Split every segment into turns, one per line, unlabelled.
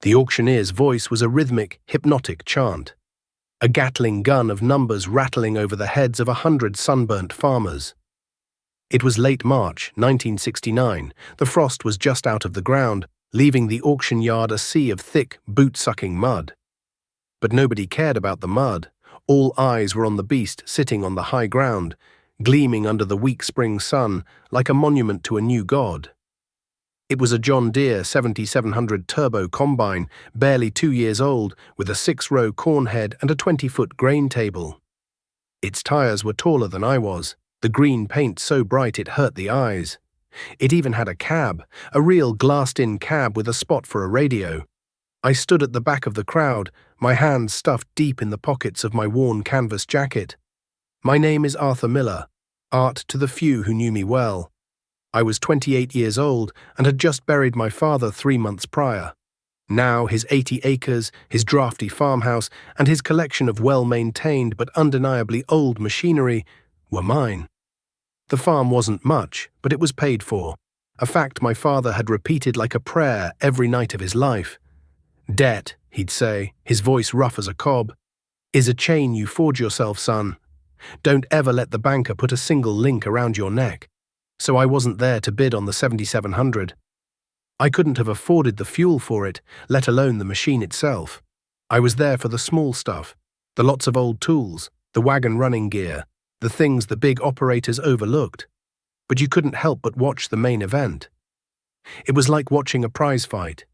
The auctioneer's voice was a rhythmic, hypnotic chant, a Gatling gun of numbers rattling over the heads of 100 sunburnt farmers. It was late March, 1969. The frost was just out of the ground, leaving the auction yard a sea of thick, boot-sucking mud. But nobody cared about the mud. All eyes were on the beast sitting on the high ground, gleaming under the weak spring sun like a monument to a new god. It was a John Deere 7700 turbo combine, barely 2 years old, with a 6-row corn head and a 20-foot grain table. Its tires were taller than I was, the green paint so bright it hurt the eyes. It even had a cab, a real glassed-in cab with a spot for a radio. I stood at the back of the crowd, my hands stuffed deep in the pockets of my worn canvas jacket. My name is Arthur Miller, art to the few who knew me well. I was 28 years old and had just buried my father 3 months prior. Now his 80 acres, his drafty farmhouse, and his collection of well-maintained but undeniably old machinery were mine. The farm wasn't much, but it was paid for, a fact my father had repeated like a prayer every night of his life. Debt, he'd say, his voice rough as a cob, is a chain you forge yourself, son. Don't ever let the banker put a single link around your neck. So I wasn't there to bid on the 7700. I couldn't have afforded the fuel for it, let alone the machine itself. I was there for the small stuff, the lots of old tools, the wagon running gear, the things the big operators overlooked. But you couldn't help but watch the main event. It was like watching a prize fight.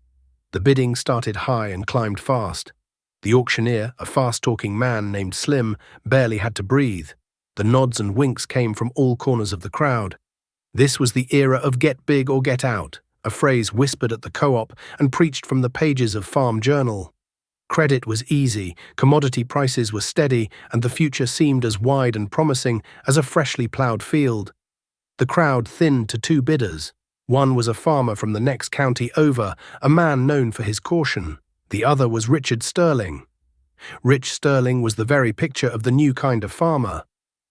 The bidding started high and climbed fast. The auctioneer, a fast-talking man named Slim, barely had to breathe. The nods and winks came from all corners of the crowd. This was the era of get big or get out, a phrase whispered at the co-op and preached from the pages of Farm Journal. Credit was easy, commodity prices were steady, and the future seemed as wide and promising as a freshly ploughed field. The crowd thinned to 2 bidders. One was a farmer from the next county over, a man known for his caution. The other was Richard Sterling. Rich Sterling was the very picture of the new kind of farmer.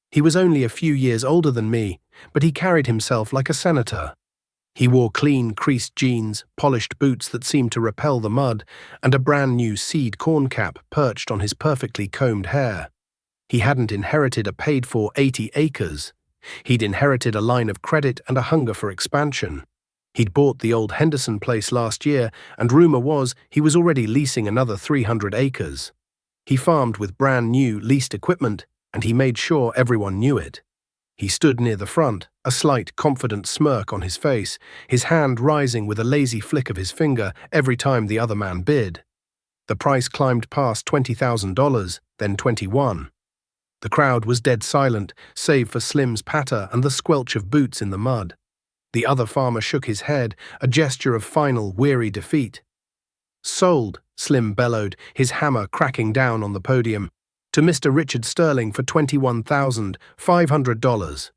He was only a few years older than me, but he carried himself like a senator. He wore clean, creased jeans, polished boots that seemed to repel the mud, and a brand-new seed corn cap perched on his perfectly combed hair. He hadn't inherited a paid-for 80 acres. He'd inherited a line of credit and a hunger for expansion. He'd bought the old Henderson place last year, and rumor was he was already leasing another 300 acres. He farmed with brand-new, leased equipment, and he made sure everyone knew it. He stood near the front, a slight, confident smirk on his face, his hand rising with a lazy flick of his finger every time the other man bid. The price climbed past $20,000, then 21. The crowd was dead silent, save for Slim's patter and the squelch of boots in the mud. The other farmer shook his head, a gesture of final, weary defeat. "Sold," Slim bellowed, his hammer cracking down on the podium, "to Mr. Richard Sterling for $21,500.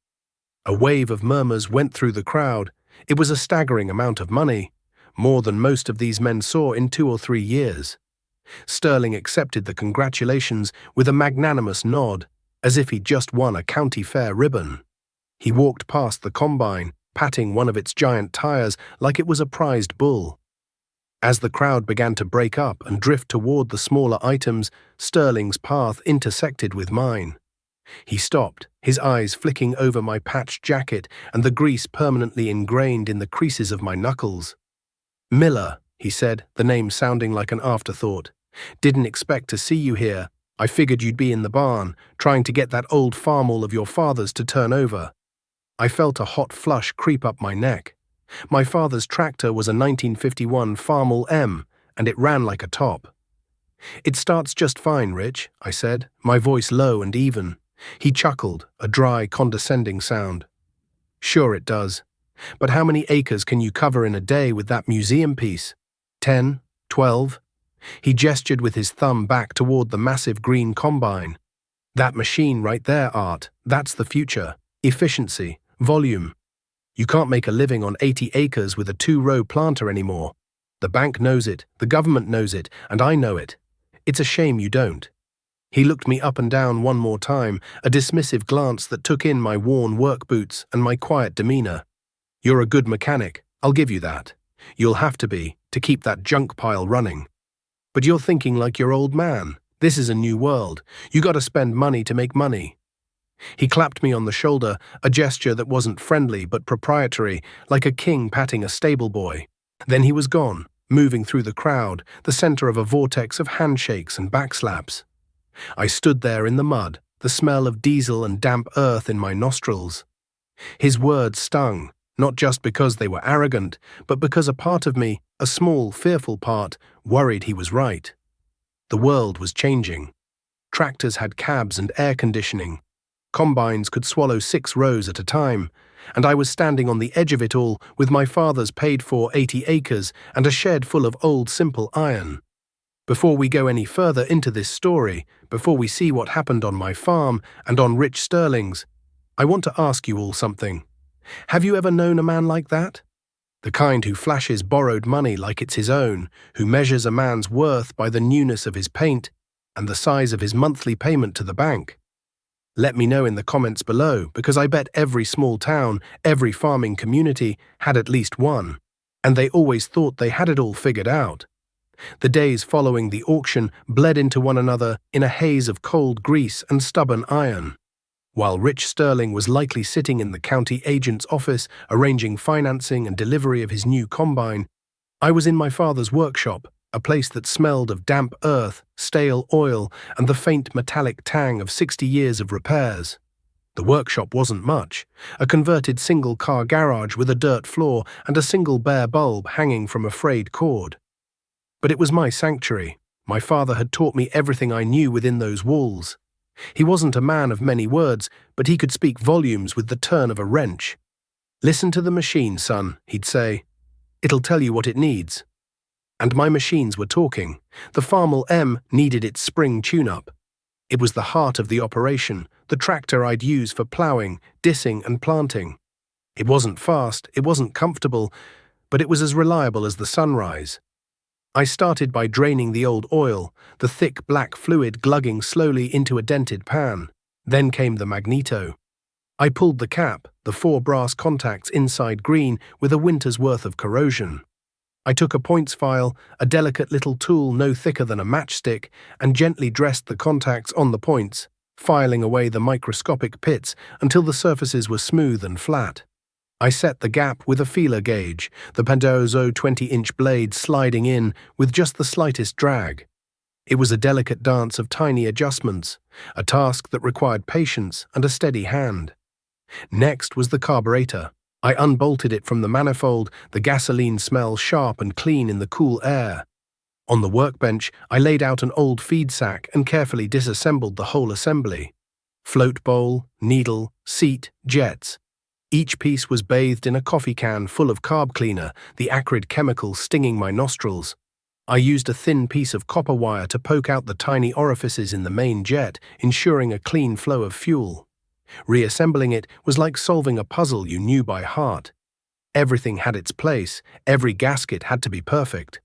A wave of murmurs went through the crowd. It was a staggering amount of money, more than most of these men saw in 2 or 3 years. Sterling accepted the congratulations with a magnanimous nod, as if he'd just won a county fair ribbon. He walked past the combine, patting one of its giant tires like it was a prized bull. As the crowd began to break up and drift toward the smaller items, Sterling's path intersected with mine. He stopped, his eyes flicking over my patched jacket and the grease permanently ingrained in the creases of my knuckles. "Miller," he said, the name sounding like an afterthought. "Didn't expect to see you here. I figured you'd be in the barn, trying to get that old farmall of your father's to turn over." I felt a hot flush creep up my neck. My father's tractor was a 1951 Farmall M, and it ran like a top. "It starts just fine, Rich," I said, my voice low and even. He chuckled, a dry, condescending sound. "Sure it does. But how many acres can you cover in a day with that museum piece? 10? 12? He gestured with his thumb back toward the massive green combine. "That machine right there, Art, that's the future. Efficiency, volume. You can't make a living on 80 acres with a 2-row planter anymore. The bank knows it, the government knows it, and I know it. It's a shame you don't." He looked me up and down one more time, a dismissive glance that took in my worn work boots and my quiet demeanor. "You're a good mechanic, I'll give you that. You'll have to be, to keep that junk pile running." But you're thinking like your old man. This is a new world. You gotta spend money to make money. He clapped me on the shoulder, a gesture that wasn't friendly but proprietary, like a king patting a stable boy. Then he was gone, moving through the crowd, the center of a vortex of handshakes and backslaps. I stood there in the mud, the smell of diesel and damp earth in my nostrils. His words stung, not just because they were arrogant, but because a part of me, a small, fearful part, worried he was right. The world was changing. Tractors had cabs and air conditioning. Combines could swallow 6 rows at a time, and I was standing on the edge of it all with my father's paid-for 80 acres and a shed full of old simple iron. Before we go any further into this story, before we see what happened on my farm and on Rich Sterling's, I want to ask you all something. Have you ever known a man like that? The kind who flashes borrowed money like it's his own, who measures a man's worth by the newness of his paint and the size of his monthly payment to the bank. Let me know in the comments below, because I bet every small town, every farming community had at least one, and they always thought they had it all figured out. The days following the auction bled into one another in a haze of cold grease and stubborn iron. While Rich Sterling was likely sitting in the county agent's office arranging financing and delivery of his new combine, I was in my father's workshop, a place that smelled of damp earth, stale oil, and the faint metallic tang of 60 years of repairs. The workshop wasn't much, a converted single-car garage with a dirt floor and a single bare bulb hanging from a frayed cord. But it was my sanctuary. My father had taught me everything I knew within those walls. He wasn't a man of many words, but he could speak volumes with the turn of a wrench. "Listen to the machine, son," he'd say. "It'll tell you what it needs." And my machines were talking. The Farmall M needed its spring tune-up. It was the heart of the operation, the tractor I'd use for ploughing, dissing and planting. It wasn't fast, it wasn't comfortable, but it was as reliable as the sunrise. I started by draining the old oil, the thick black fluid glugging slowly into a dented pan. Then came the magneto. I pulled the cap, the 4 brass contacts inside green with a winter's worth of corrosion. I took a points file, a delicate little tool no thicker than a matchstick, and gently dressed the contacts on the points, filing away the microscopic pits until the surfaces were smooth and flat. I set the gap with a feeler gauge, the Pendozo 20-inch blade sliding in with just the slightest drag. It was a delicate dance of tiny adjustments, a task that required patience and a steady hand. Next was the carburetor. I unbolted it from the manifold, the gasoline smell sharp and clean in the cool air. On the workbench, I laid out an old feed sack and carefully disassembled the whole assembly. Float bowl, needle, seat, jets. Each piece was bathed in a coffee can full of carb cleaner, the acrid chemical stinging my nostrils. I used a thin piece of copper wire to poke out the tiny orifices in the main jet, ensuring a clean flow of fuel. Reassembling it was like solving a puzzle you knew by heart. Everything had its place, every gasket had to be perfect.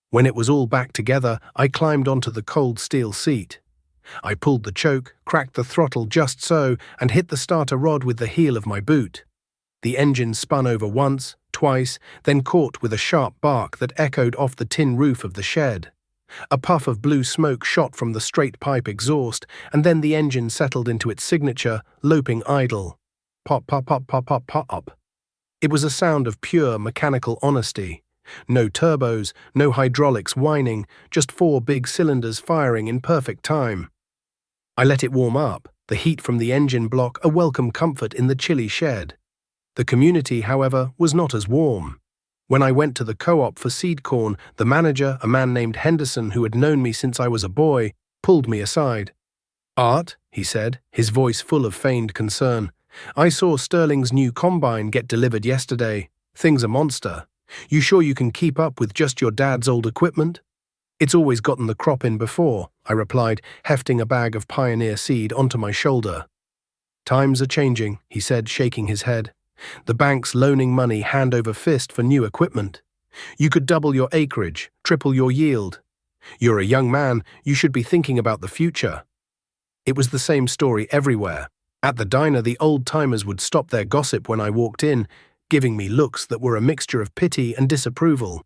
When it was all back together, I climbed onto the cold steel seat. I pulled the choke, cracked the throttle just so, and hit the starter rod with the heel of my boot. The engine spun over once, twice, then caught with a sharp bark that echoed off the tin roof of the shed. A puff of blue smoke shot from the straight pipe exhaust, and then the engine settled into its signature, loping idle. Pop, pop, pop, pop, pop, pop. It was a sound of pure mechanical honesty. No turbos, no hydraulics whining, just 4 big cylinders firing in perfect time. I let it warm up, the heat from the engine block a welcome comfort in the chilly shed. The community, however, was not as warm. When I went to the co-op for seed corn, the manager, a man named Henderson who had known me since I was a boy, pulled me aside. "Art," he said, his voice full of feigned concern, "I saw Sterling's new combine get delivered yesterday. Thing's a monster. You sure you can keep up with just your dad's old equipment?" "It's always gotten the crop in before," I replied, hefting a bag of Pioneer seed onto my shoulder. "Times are changing," he said, shaking his head. "The bank's loaning money hand over fist for new equipment. You could double your acreage, triple your yield. You're a young man, you should be thinking about the future." It was the same story everywhere. At the diner, the old-timers would stop their gossip when I walked in, giving me looks that were a mixture of pity and disapproval.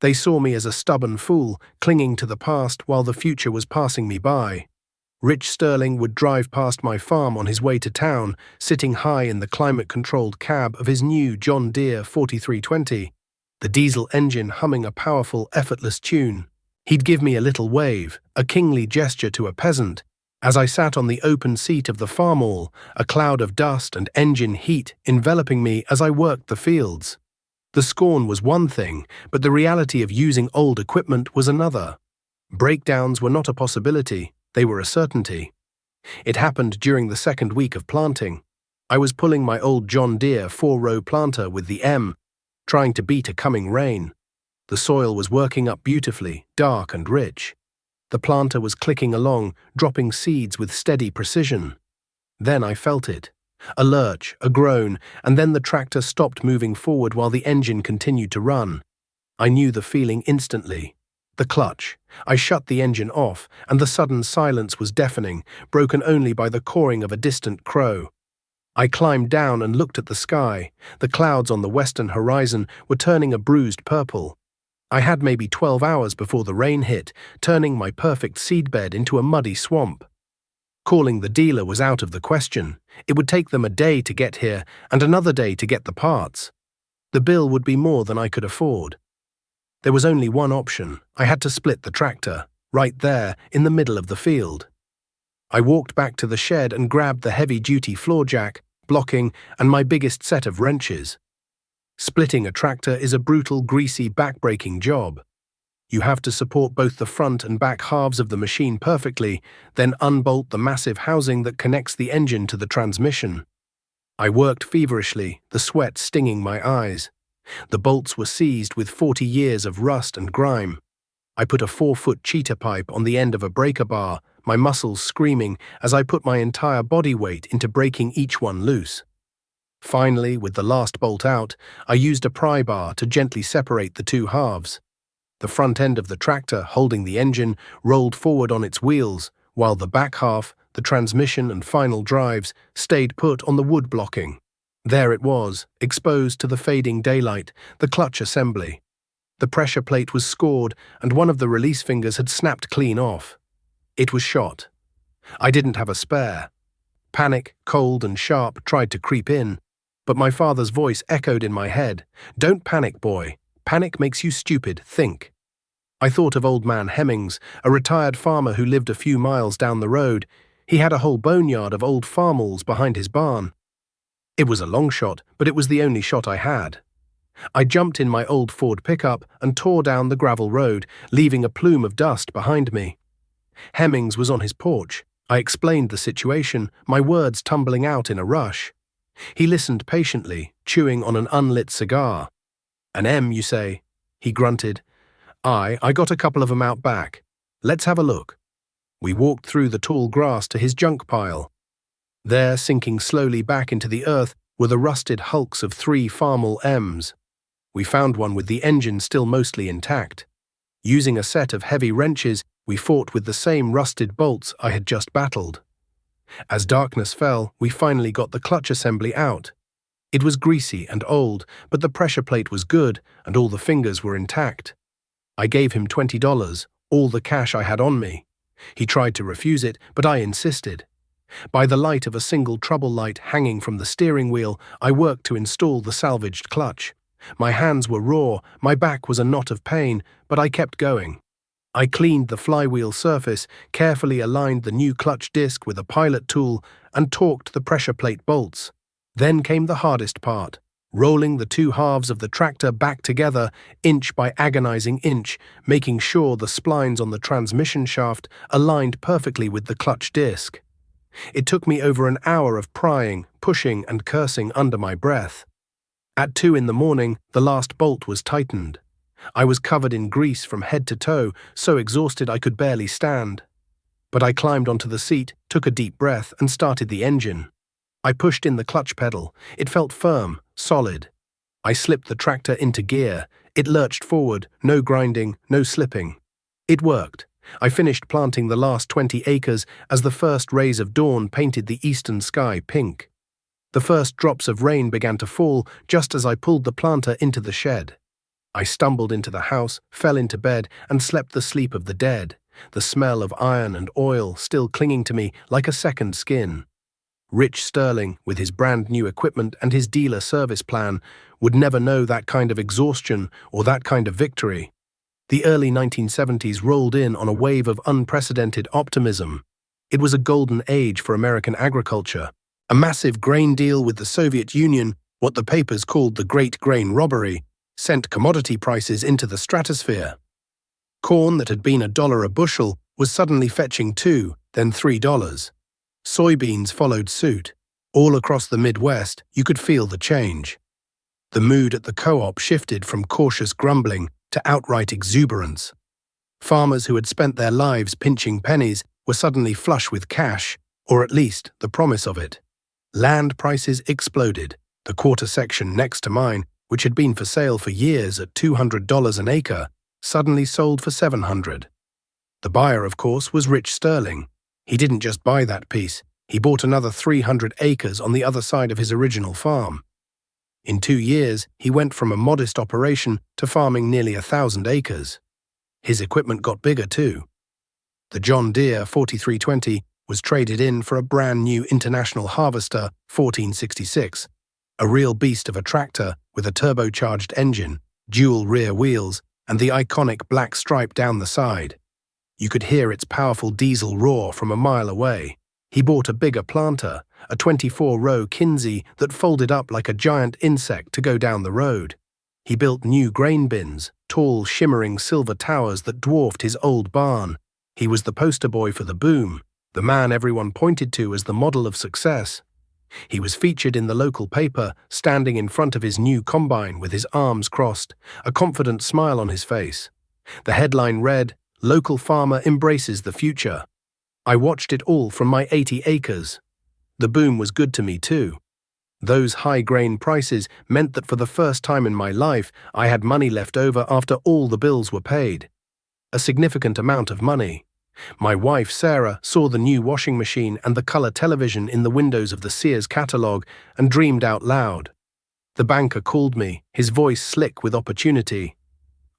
They saw me as a stubborn fool, clinging to the past while the future was passing me by. Rich Sterling would drive past my farm on his way to town, sitting high in the climate-controlled cab of his new John Deere 4320, the diesel engine humming a powerful, effortless tune. He'd give me a little wave, a kingly gesture to a peasant, as I sat on the open seat of the farmall, a cloud of dust and engine heat enveloping me as I worked the fields. The scorn was one thing, but the reality of using old equipment was another. Breakdowns were not a possibility, they were a certainty. It happened during the second week of planting. I was pulling my old John Deere 4-row planter with the M, trying to beat a coming rain. The soil was working up beautifully, dark and rich. The planter was clicking along, dropping seeds with steady precision. Then I felt it. A lurch, a groan, and then the tractor stopped moving forward while the engine continued to run. I knew the feeling instantly. The clutch. I shut the engine off, and the sudden silence was deafening, broken only by the cawing of a distant crow. I climbed down and looked at the sky. The clouds on the western horizon were turning a bruised purple. I had maybe 12 hours before the rain hit, turning my perfect seedbed into a muddy swamp. Calling the dealer was out of the question. It would take them a day to get here and another day to get the parts. The bill would be more than I could afford. There was only one option. I had to split the tractor, right there, in the middle of the field. I walked back to the shed and grabbed the heavy-duty floor jack, blocking, and my biggest set of wrenches. Splitting a tractor is a brutal, greasy, back-breaking job. You have to support both the front and back halves of the machine perfectly, then unbolt the massive housing that connects the engine to the transmission. I worked feverishly, the sweat stinging my eyes. The bolts were seized with 40 years of rust and grime. I put a 4-foot cheetah pipe on the end of a breaker bar, my muscles screaming as I put my entire body weight into breaking each one loose. Finally, with the last bolt out, I used a pry bar to gently separate the two halves. The front end of the tractor, holding the engine, rolled forward on its wheels, while the back half, the transmission and final drives, stayed put on the wood blocking. There it was, exposed to the fading daylight, the clutch assembly. The pressure plate was scored, and one of the release fingers had snapped clean off. It was shot. I didn't have a spare. Panic, cold and sharp, tried to creep in, but my father's voice echoed in my head. "Don't panic, boy. Panic makes you stupid. Think." I thought of old man Hemmings, a retired farmer who lived a few miles down the road. He had a whole boneyard of old farmalls behind his barn. It was a long shot, but it was the only shot I had. I jumped in my old Ford pickup and tore down the gravel road, leaving a plume of dust behind me. Hemmings was on his porch. I explained the situation, my words tumbling out in a rush. He listened patiently, chewing on an unlit cigar. "An M, you say?" He grunted. I got a couple of 'em out back. Let's have a look." We walked through the tall grass to his junk pile. There, sinking slowly back into the earth, were the rusted hulks of 3 Farmall M's. We found one with the engine still mostly intact. Using a set of heavy wrenches, we fought with the same rusted bolts I had just battled. As darkness fell, we finally got the clutch assembly out. It was greasy and old, but the pressure plate was good, and all the fingers were intact. I gave him $20, all the cash I had on me. He tried to refuse it, but I insisted. By the light of a single trouble light hanging from the steering wheel, I worked to install the salvaged clutch. My hands were raw, my back was a knot of pain, but I kept going. I cleaned the flywheel surface, carefully aligned the new clutch disc with a pilot tool, and torqued the pressure plate bolts. Then came the hardest part, rolling the two halves of the tractor back together, inch by agonizing inch, making sure the splines on the transmission shaft aligned perfectly with the clutch disc. It took me over an hour of prying, pushing, and cursing under my breath. At 2 in the morning, the last bolt was tightened. I was covered in grease from head to toe, so exhausted I could barely stand. But I climbed onto the seat, took a deep breath, and started the engine. I pushed in the clutch pedal. It felt firm, solid. I slipped the tractor into gear. It lurched forward, no grinding, no slipping. It worked. I finished planting the last 20 acres as the first rays of dawn painted the eastern sky pink. The first drops of rain began to fall just as I pulled the planter into the shed. I stumbled into the house, fell into bed, and slept the sleep of the dead, the smell of iron and oil still clinging to me like a second skin. Rich Sterling, with his brand-new equipment and his dealer service plan, would never know that kind of exhaustion or that kind of victory. The early 1970s rolled in on a wave of unprecedented optimism. It was a golden age for American agriculture. A massive grain deal with the Soviet Union, what the papers called the Great Grain Robbery, sent commodity prices into the stratosphere. Corn that had been $1 a bushel was suddenly fetching $2, then $3. Soybeans followed suit. All across the Midwest, you could feel the change. The mood at the co-op shifted from cautious grumbling to outright exuberance. Farmers who had spent their lives pinching pennies were suddenly flush with cash, or at least the promise of it. Land prices exploded. The quarter section next to mine, which had been for sale for years at $200 an acre, suddenly sold for $700. The buyer, of course, was Rich Sterling. He didn't just buy that piece, he bought another 300 acres on the other side of his original farm. In 2 years, he went from a modest operation to farming nearly 1,000 acres. His equipment got bigger too. The John Deere 4320 was traded in for a brand new International Harvester 1466, a real beast of a tractor with a turbocharged engine, dual rear wheels, and the iconic black stripe down the side. You could hear its powerful diesel roar from a mile away. He bought a bigger planter, a 24-row Kinsey that folded up like a giant insect to go down the road. He built new grain bins, tall, shimmering silver towers that dwarfed his old barn. He was the poster boy for the boom, the man everyone pointed to as the model of success. He was featured in the local paper, standing in front of his new combine with his arms crossed, a confident smile on his face. The headline read, "Local farmer embraces the future." I watched it all from my 80 acres. The boom was good to me too. Those high grain prices meant that for the first time in my life, I had money left over after all the bills were paid. A significant amount of money. My wife, Sarah, saw the new washing machine and the color television in the windows of the Sears catalog and dreamed out loud. The banker called me, his voice slick with opportunity.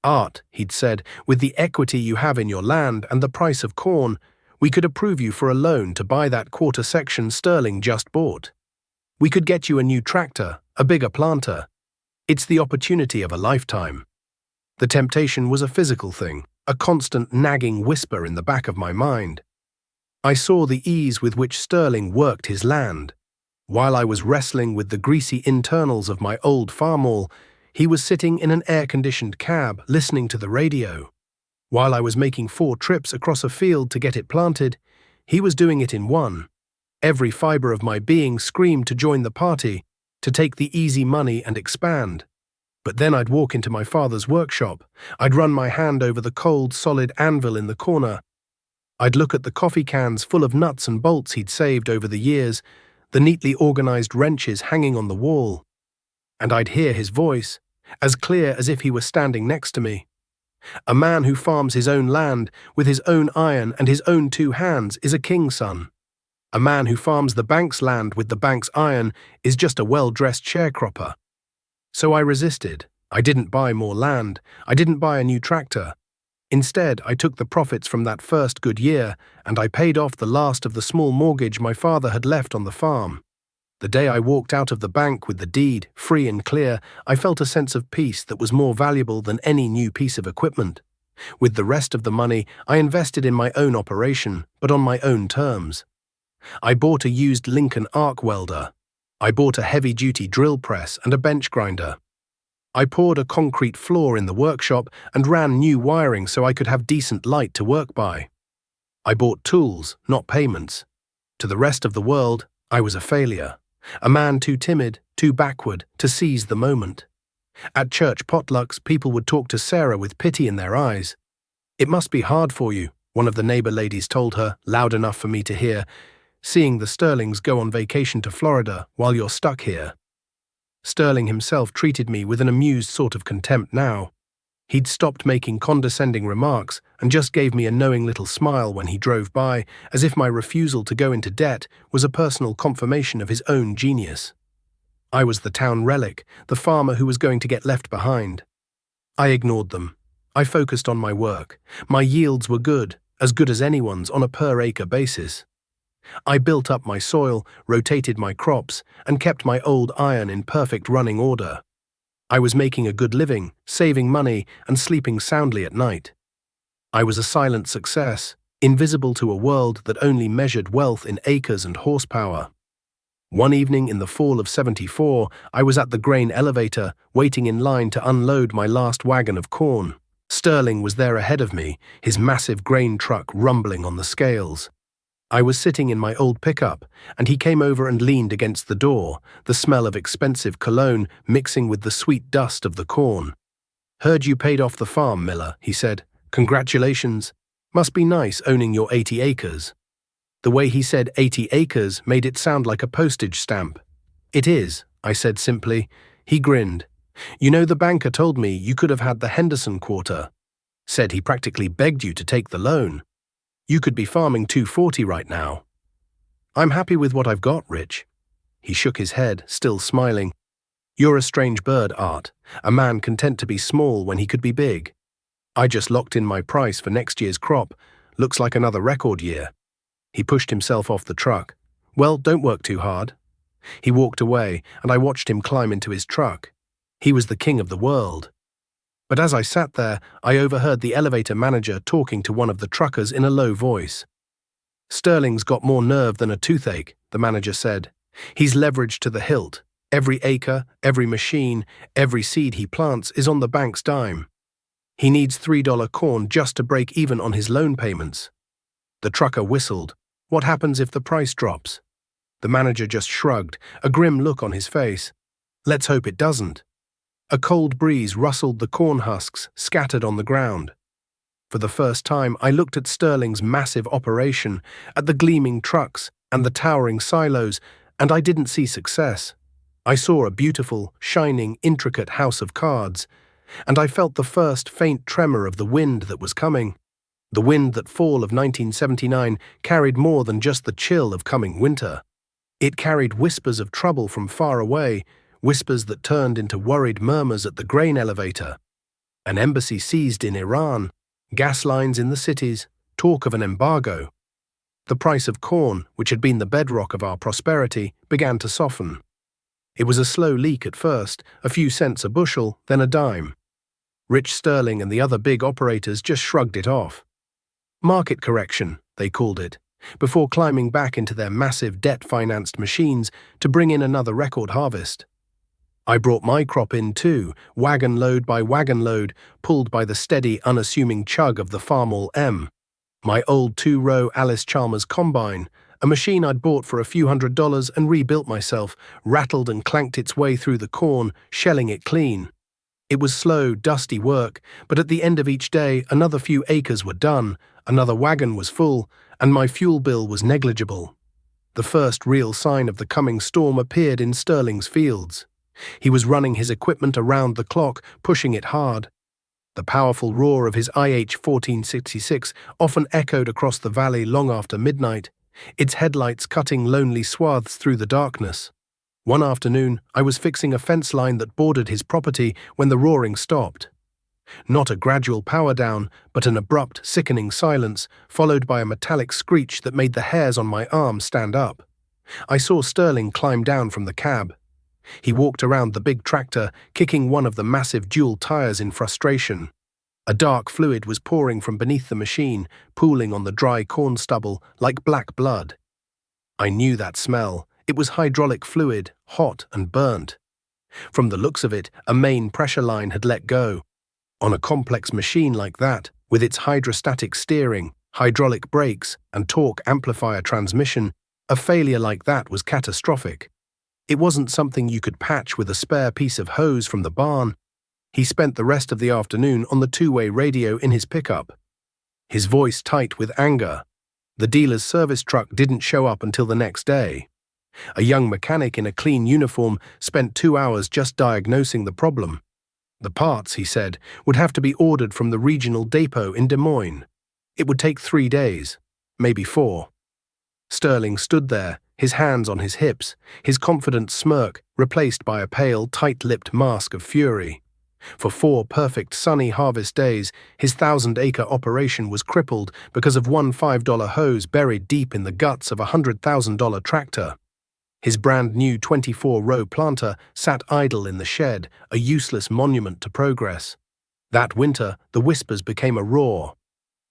"Art," he'd said, "with the equity you have in your land and the price of corn, we could approve you for a loan to buy that quarter section Sterling just bought. We could get you a new tractor, a bigger planter. It's the opportunity of a lifetime." The temptation was a physical thing, a constant nagging whisper in the back of my mind. I saw the ease with which Sterling worked his land. While I was wrestling with the greasy internals of my old farmall, he was sitting in an air-conditioned cab listening to the radio. While I was making 4 trips across a field to get it planted, he was doing it in 1. Every fiber of my being screamed to join the party, to take the easy money and expand. But then I'd walk into my father's workshop. I'd run my hand over the cold, solid anvil in the corner. I'd look at the coffee cans full of nuts and bolts he'd saved over the years, the neatly organized wrenches hanging on the wall. And I'd hear his voice, as clear as if he were standing next to me. A man who farms his own land with his own iron and his own 2 hands is a king's son. A man who farms the bank's land with the bank's iron is just a well-dressed sharecropper. So I resisted. I didn't buy more land. I didn't buy a new tractor. Instead, I took the profits from that first good year and I paid off the last of the small mortgage my father had left on the farm. The day I walked out of the bank with the deed, free and clear, I felt a sense of peace that was more valuable than any new piece of equipment. With the rest of the money, I invested in my own operation, but on my own terms. I bought a used Lincoln arc welder. I bought a heavy-duty drill press and a bench grinder. I poured a concrete floor in the workshop and ran new wiring so I could have decent light to work by. I bought tools, not payments. To the rest of the world, I was a failure. A man too timid, too backward, to seize the moment. At church potlucks, people would talk to Sarah with pity in their eyes. "It must be hard for you," one of the neighbor ladies told her, loud enough for me to hear, "seeing the Sterlings go on vacation to Florida while you're stuck here." Sterling himself treated me with an amused sort of contempt now. He'd stopped making condescending remarks and just gave me a knowing little smile when he drove by, as if my refusal to go into debt was a personal confirmation of his own genius. I was the town relic, the farmer who was going to get left behind. I ignored them. I focused on my work. My yields were good as anyone's on a per-acre basis. I built up my soil, rotated my crops, and kept my old iron in perfect running order. I was making a good living, saving money, and sleeping soundly at night. I was a silent success, invisible to a world that only measured wealth in acres and horsepower. One evening in the fall of '74, I was at the grain elevator, waiting in line to unload my last wagon of corn. Sterling was there ahead of me, his massive grain truck rumbling on the scales. I was sitting in my old pickup, and he came over and leaned against the door, the smell of expensive cologne mixing with the sweet dust of the corn. "Heard you paid off the farm, Miller," he said. "Congratulations. Must be nice owning your 80 acres. The way he said 80 acres made it sound like a postage stamp. "It is," I said simply. He grinned. "You know, the banker told me you could have had the Henderson quarter. Said he practically begged you to take the loan. You could be farming 240 right now." "I'm happy with what I've got, Rich." He shook his head, still smiling. "You're a strange bird, Art, a man content to be small when he could be big. I just locked in my price for next year's crop. Looks like another record year." He pushed himself off the truck. "Well, don't work too hard." He walked away, and I watched him climb into his truck. He was the king of the world. But as I sat there, I overheard the elevator manager talking to one of the truckers in a low voice. "Sterling's got more nerve than a toothache," the manager said. "He's leveraged to the hilt. Every acre, every machine, every seed he plants is on the bank's dime. He needs $3 corn just to break even on his loan payments." The trucker whistled. "What happens if the price drops?" The manager just shrugged, a grim look on his face. "Let's hope it doesn't." A cold breeze rustled the corn husks scattered on the ground. For the first time, I looked at Sterling's massive operation, at the gleaming trucks and the towering silos, and I didn't see success. I saw a beautiful, shining, intricate house of cards, and I felt the first faint tremor of the wind that was coming. The wind that fall of 1979 carried more than just the chill of coming winter. It carried whispers of trouble from far away, whispers that turned into worried murmurs at the grain elevator. An embassy seized in Iran, gas lines in the cities, talk of an embargo. The price of corn, which had been the bedrock of our prosperity, began to soften. It was a slow leak at first, a few cents a bushel, then a dime. Rich Sterling and the other big operators just shrugged it off. Market correction, they called it, before climbing back into their massive debt-financed machines to bring in another record harvest. I brought my crop in too, wagon load by wagon load, pulled by the steady, unassuming chug of the Farmall M. My old 2-row Alice Chalmers combine, a machine I'd bought for a few $100s and rebuilt myself, rattled and clanked its way through the corn, shelling it clean. It was slow, dusty work, but at the end of each day, another few acres were done, another wagon was full, and my fuel bill was negligible. The first real sign of the coming storm appeared in Sterling's fields. He was running his equipment around the clock, pushing it hard. The powerful roar of his IH-1466 often echoed across the valley long after midnight, its headlights cutting lonely swaths through the darkness. One afternoon, I was fixing a fence line that bordered his property when the roaring stopped. Not a gradual power down, but an abrupt, sickening silence, followed by a metallic screech that made the hairs on my arm stand up. I saw Sterling climb down from the cab. He walked around the big tractor, kicking one of the massive dual tires in frustration. A dark fluid was pouring from beneath the machine, pooling on the dry corn stubble like black blood. I knew that smell. It was hydraulic fluid, hot and burnt. From the looks of it, a main pressure line had let go. On a complex machine like that, with its hydrostatic steering, hydraulic brakes, and torque amplifier transmission, a failure like that was catastrophic. It wasn't something you could patch with a spare piece of hose from the barn. He spent the rest of the afternoon on the two-way radio in his pickup, his voice tight with anger. The dealer's service truck didn't show up until the next day. A young mechanic in a clean uniform spent 2 hours just diagnosing the problem. The parts, he said, would have to be ordered from the regional depot in Des Moines. It would take 3 days, maybe 4. Sterling stood there, his hands on his hips, his confident smirk replaced by a pale, tight-lipped mask of fury. For 4 perfect sunny harvest days, his 1,000-acre operation was crippled because of one $5 hose buried deep in the guts of a $100,000 tractor. His brand-new 24-row planter sat idle in the shed, a useless monument to progress. That winter, the whispers became a roar.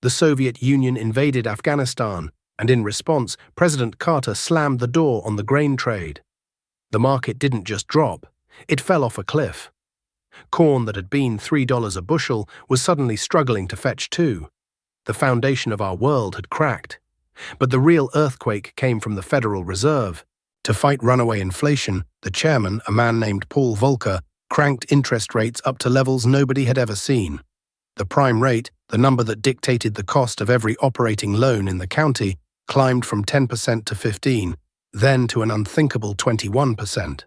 The Soviet Union invaded Afghanistan, and in response, President Carter slammed the door on the grain trade. The market didn't just drop, it fell off a cliff. Corn that had been $3 a bushel was suddenly struggling to fetch $2. The foundation of our world had cracked. But the real earthquake came from the Federal Reserve. To fight runaway inflation, the chairman, a man named Paul Volcker, cranked interest rates up to levels nobody had ever seen. The prime rate, the number that dictated the cost of every operating loan in the county, climbed from 10% to 15%, then to an unthinkable 21%.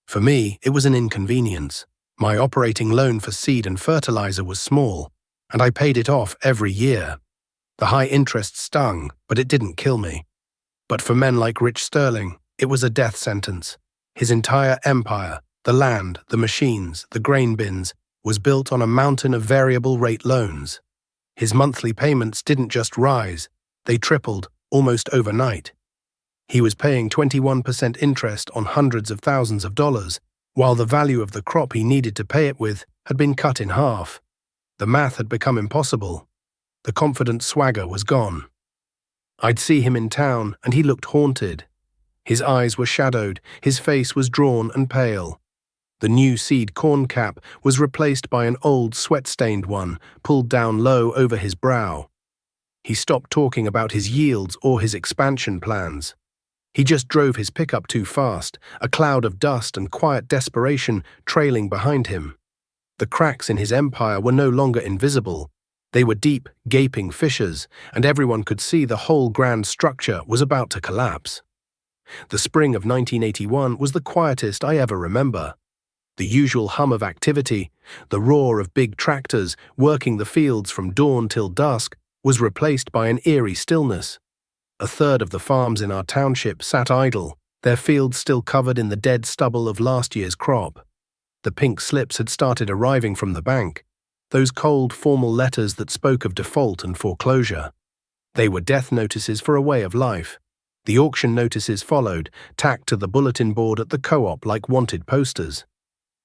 For me, it was an inconvenience. My operating loan for seed and fertilizer was small, and I paid it off every year. The high interest stung, but it didn't kill me. But for men like Rich Sterling, it was a death sentence. His entire empire, the land, the machines, the grain bins, was built on a mountain of variable rate loans. His monthly payments didn't just rise, they tripled almost overnight. He was paying 21% interest on hundreds of thousands of dollars, while the value of the crop he needed to pay it with had been cut in half. The math had become impossible. The confident swagger was gone. I'd see him in town, and he looked haunted. His eyes were shadowed, his face was drawn and pale. The new seed corn cap was replaced by an old sweat-stained one, pulled down low over his brow. He stopped talking about his yields or his expansion plans. He just drove his pickup too fast, a cloud of dust and quiet desperation trailing behind him. The cracks in his empire were no longer invisible. They were deep, gaping fissures, and everyone could see the whole grand structure was about to collapse. The spring of 1981 was the quietest I ever remember. The usual hum of activity, the roar of big tractors working the fields from dawn till dusk, was replaced by an eerie stillness. A third of the farms in our township sat idle, their fields still covered in the dead stubble of last year's crop. The pink slips had started arriving from the bank, those cold, formal letters that spoke of default and foreclosure. They were death notices for a way of life. The auction notices followed, tacked to the bulletin board at the co-op like wanted posters.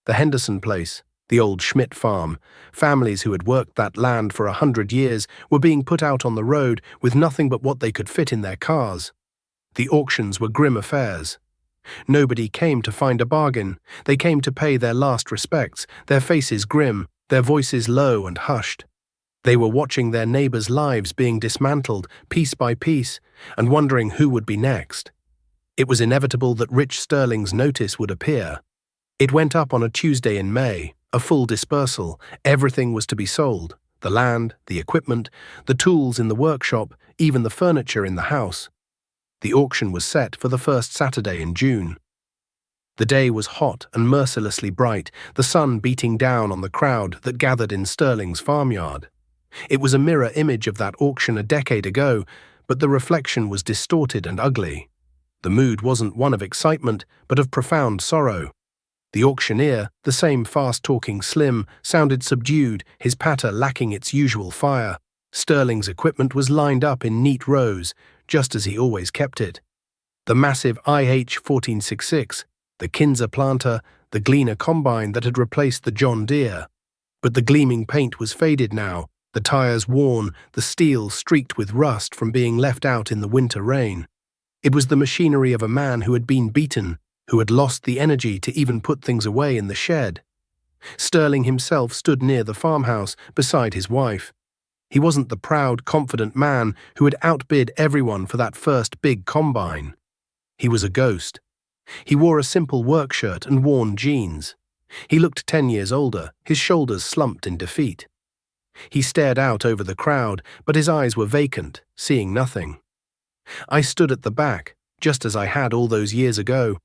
The Henderson place, the old Schmidt farm, families who had worked that land for 100 years were being put out on the road with nothing but what they could fit in their cars. The auctions were grim affairs. Nobody came to find a bargain. They came to pay their last respects, their faces grim, their voices low and hushed. They were watching their neighbors' lives being dismantled piece by piece and wondering who would be next. It was inevitable that Rich Sterling's notice would appear. It went up on a Tuesday in May, a full dispersal. Everything was to be sold: the land, the equipment, the tools in the workshop, even the furniture in the house. The auction was set for the first Saturday in June. The day was hot and mercilessly bright, the sun beating down on the crowd that gathered in Sterling's farmyard. It was a mirror image of that auction a decade ago, but the reflection was distorted and ugly. The mood wasn't one of excitement, but of profound sorrow. The auctioneer, the same fast-talking Slim, sounded subdued, his patter lacking its usual fire. Sterling's equipment was lined up in neat rows, just as he always kept it. The massive IH-1466, the Kinzer planter, the Gleaner combine that had replaced the John Deere. But the gleaming paint was faded now, the tires worn, the steel streaked with rust from being left out in the winter rain. It was the machinery of a man who had been beaten, who had lost the energy to even put things away in the shed. Sterling himself stood near the farmhouse, beside his wife. He wasn't the proud, confident man who had outbid everyone for that first big combine. He was a ghost. He wore a simple work shirt and worn jeans. He looked 10 years older, his shoulders slumped in defeat. He stared out over the crowd, but his eyes were vacant, seeing nothing. I stood at the back, just as I had all those years ago.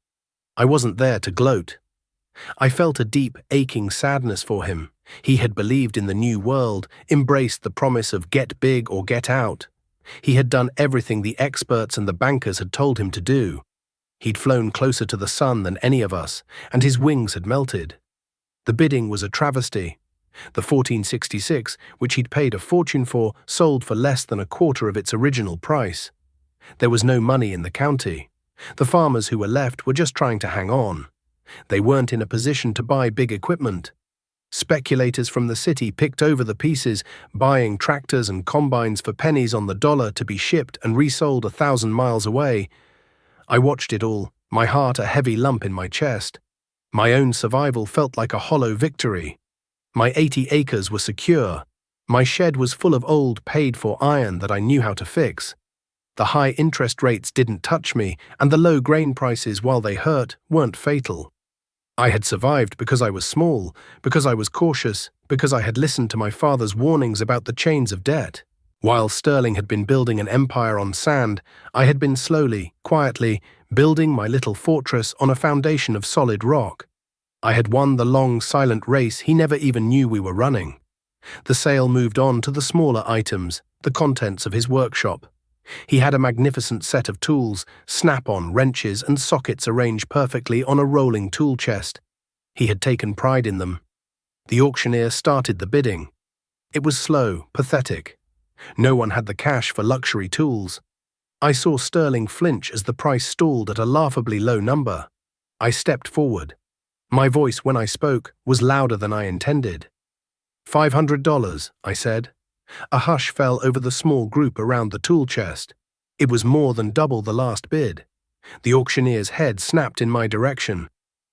I wasn't there to gloat. I felt a deep, aching sadness for him. He had believed in the new world, embraced the promise of get big or get out. He had done everything the experts and the bankers had told him to do. He'd flown closer to the sun than any of us, and his wings had melted. The bidding was a travesty. The 1466, which he'd paid a fortune for, sold for less than a quarter of its original price. There was no money in the county. The farmers who were left were just trying to hang on. They weren't in a position to buy big equipment. Speculators from the city picked over the pieces, buying tractors and combines for pennies on the dollar to be shipped and resold 1,000 miles away. I watched it all, my heart a heavy lump in my chest. My own survival felt like a hollow victory. My 80 acres were secure. My shed was full of old, paid-for iron that I knew how to fix. The high interest rates didn't touch me, and the low grain prices, while they hurt, weren't fatal. I had survived because I was small, because I was cautious, because I had listened to my father's warnings about the chains of debt. While Sterling had been building an empire on sand, I had been slowly, quietly, building my little fortress on a foundation of solid rock. I had won the long, silent race he never even knew we were running. The sale moved on to the smaller items, the contents of his workshop. He had a magnificent set of tools, snap-on wrenches and sockets arranged perfectly on a rolling tool chest. He had taken pride in them. The auctioneer started the bidding. It was slow, pathetic. No one had the cash for luxury tools. I saw Sterling flinch as the price stalled at a laughably low number. I stepped forward. My voice, when I spoke, was louder than I intended. $500, I said. A hush fell over the small group around the tool chest. It was more than double the last bid. The auctioneer's head snapped in my direction.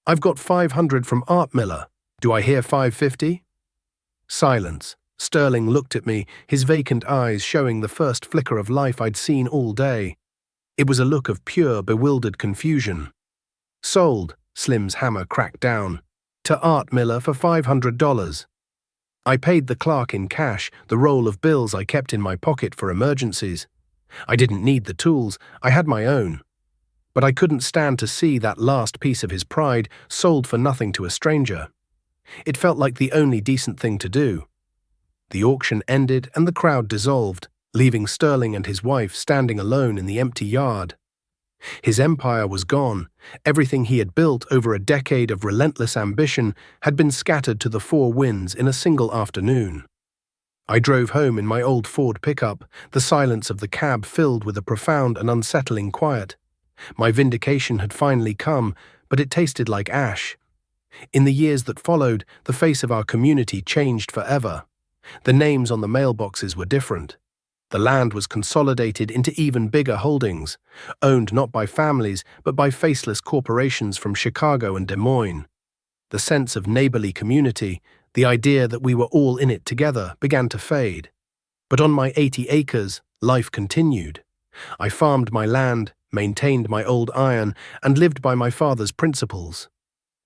I've got 500 from Art Miller. Do I hear 550? Silence. Sterling looked at me, his vacant eyes showing the first flicker of life I'd seen all day. It was a look of pure, bewildered confusion. Sold, Slim's hammer cracked down. To Art Miller for $500. I paid the clerk in cash, the roll of bills I kept in my pocket for emergencies. I didn't need the tools, I had my own. But I couldn't stand to see that last piece of his pride sold for nothing to a stranger. It felt like the only decent thing to do. The auction ended and the crowd dissolved, leaving Sterling and his wife standing alone in the empty yard. His empire was gone. Everything he had built over a decade of relentless ambition had been scattered to the four winds in a single afternoon. I drove home in my old Ford pickup, the silence of the cab filled with a profound and unsettling quiet. My vindication had finally come, but it tasted like ash. In the years that followed, the face of our community changed forever. The names on the mailboxes were different. The land was consolidated into even bigger holdings, owned not by families but by faceless corporations from Chicago and Des Moines. The sense of neighborly community, the idea that we were all in it together, began to fade. But on my 80 acres, life continued. I farmed my land, maintained my old iron, and lived by my father's principles.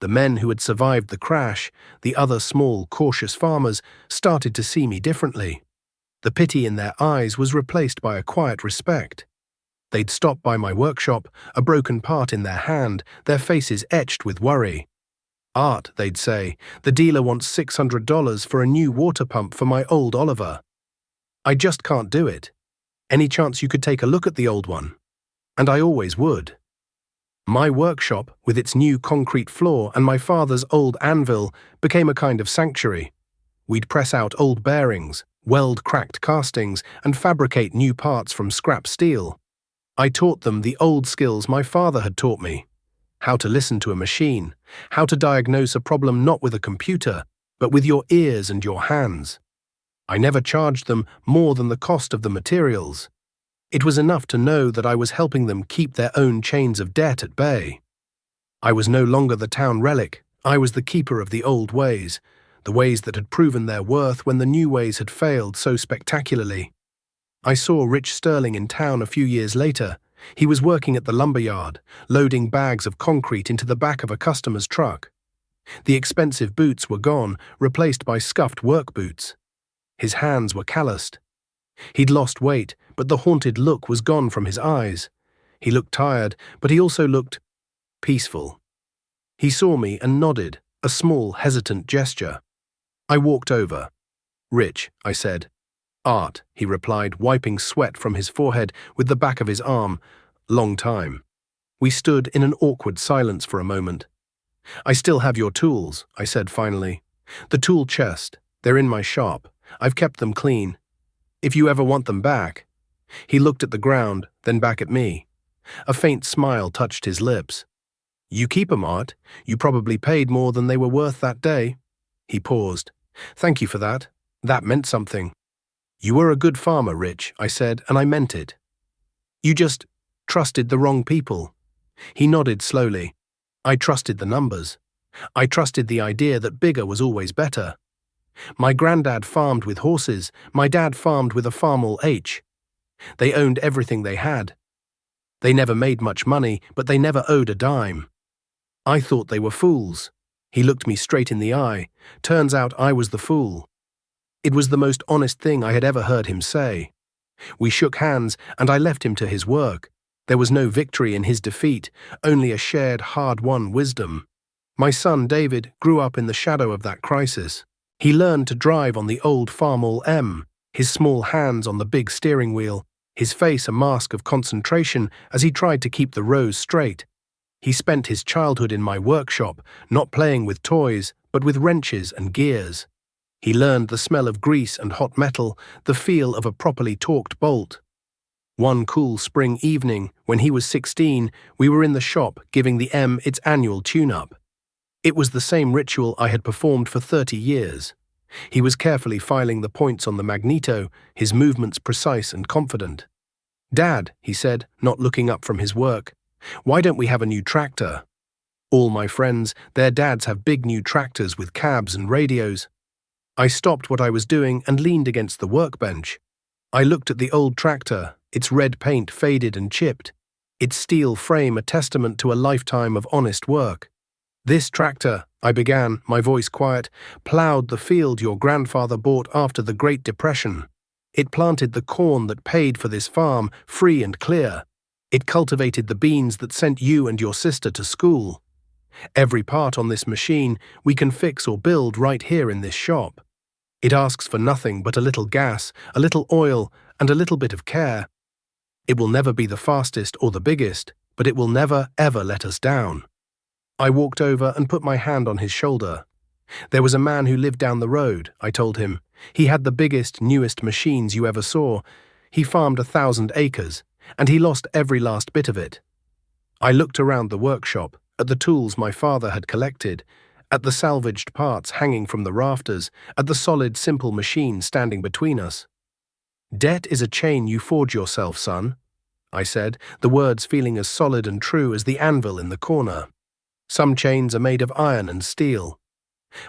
The men who had survived the crash, the other small, cautious farmers, started to see me differently. The pity in their eyes was replaced by a quiet respect. They'd stop by my workshop, a broken part in their hand, their faces etched with worry. Art, they'd say, the dealer wants $600 for a new water pump for my old Oliver. I just can't do it. Any chance you could take a look at the old one? And I always would. My workshop, with its new concrete floor and my father's old anvil, became a kind of sanctuary. We'd press out old bearings, weld cracked castings, and fabricate new parts from scrap steel. I taught them the old skills my father had taught me. How to listen to a machine, how to diagnose a problem not with a computer, but with your ears and your hands. I never charged them more than the cost of the materials. It was enough to know that I was helping them keep their own chains of debt at bay. I was no longer the town relic, I was the keeper of the old ways, the ways that had proven their worth when the new ways had failed so spectacularly. I saw Rich Sterling in town a few years later. He was working at the lumberyard, loading bags of concrete into the back of a customer's truck. The expensive boots were gone, replaced by scuffed work boots. His hands were calloused. He'd lost weight, but the haunted look was gone from his eyes. He looked tired, but he also looked peaceful. He saw me and nodded, a small, hesitant gesture. I walked over. "Rich," I said. "Art," he replied, wiping sweat from his forehead with the back of his arm. "Long time." We stood in an awkward silence for a moment. "I still have your tools," I said finally. "The tool chest. They're in my shop. I've kept them clean. If you ever want them back." He looked at the ground, then back at me. A faint smile touched his lips. "You keep 'em, Art. You probably paid more than they were worth that day." He paused. "Thank you for that. That meant something." "You were a good farmer, Rich," I said, and I meant it. "You just trusted the wrong people." He nodded slowly. "I trusted the numbers. I trusted the idea that bigger was always better. My granddad farmed with horses. My dad farmed with a Farmall H. They owned everything they had. They never made much money, but they never owed a dime. I thought they were fools." He looked me straight in the eye. Turns out I was the fool. It was the most honest thing I had ever heard him say. We shook hands, and I left him to his work. There was no victory in his defeat, only a shared, hard-won wisdom. My son, David, grew up in the shadow of that crisis. He learned to drive on the old Farmall M, his small hands on the big steering wheel, his face a mask of concentration as he tried to keep the rows straight. He spent his childhood in my workshop, not playing with toys, but with wrenches and gears. He learned the smell of grease and hot metal, the feel of a properly torqued bolt. One cool spring evening, when he was 16, we were in the shop giving the M its annual tune-up. It was the same ritual I had performed for 30 years. He was carefully filing the points on the magneto, his movements precise and confident. "Dad," he said, not looking up from his work, "why don't we have a new tractor?" All my friends, their dads have big new tractors with cabs and radios. I stopped what I was doing and leaned against the workbench. I looked at the old tractor, its red paint faded and chipped, its steel frame a testament to a lifetime of honest work. "This tractor," I began, my voice quiet, "plowed the field your grandfather bought after the Great Depression. It planted the corn that paid for this farm, free and clear. It cultivated the beans that sent you and your sister to school. Every part on this machine we can fix or build right here in this shop. It asks for nothing but a little gas, a little oil, and a little bit of care. It will never be the fastest or the biggest, but it will never, ever let us down." I walked over and put my hand on his shoulder. "There was a man who lived down the road," I told him. "He had the biggest, newest machines you ever saw. He farmed 1,000 acres, and he lost every last bit of it." I looked around the workshop, at the tools my father had collected, at the salvaged parts hanging from the rafters, at the solid, simple machine standing between us. "Debt is a chain you forge yourself, son," I said, the words feeling as solid and true as the anvil in the corner. "Some chains are made of iron and steel.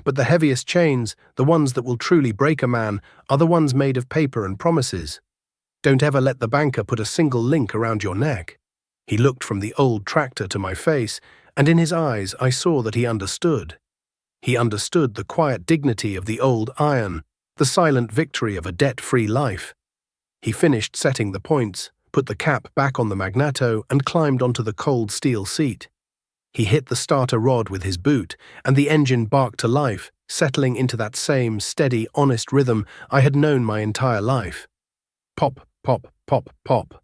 But the heaviest chains, the ones that will truly break a man, are the ones made of paper and promises. Don't ever let the banker put a single link around your neck." He looked from the old tractor to my face, and in his eyes I saw that he understood. He understood the quiet dignity of the old iron, the silent victory of a debt-free life. He finished setting the points, put the cap back on the magneto, and climbed onto the cold steel seat. He hit the starter rod with his boot, and the engine barked to life, settling into that same steady, honest rhythm I had known my entire life. Pop, pop, pop, pop.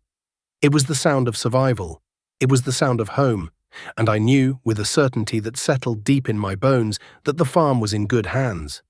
It was the sound of survival. It was the sound of home, and I knew, with a certainty that settled deep in my bones, that the farm was in good hands.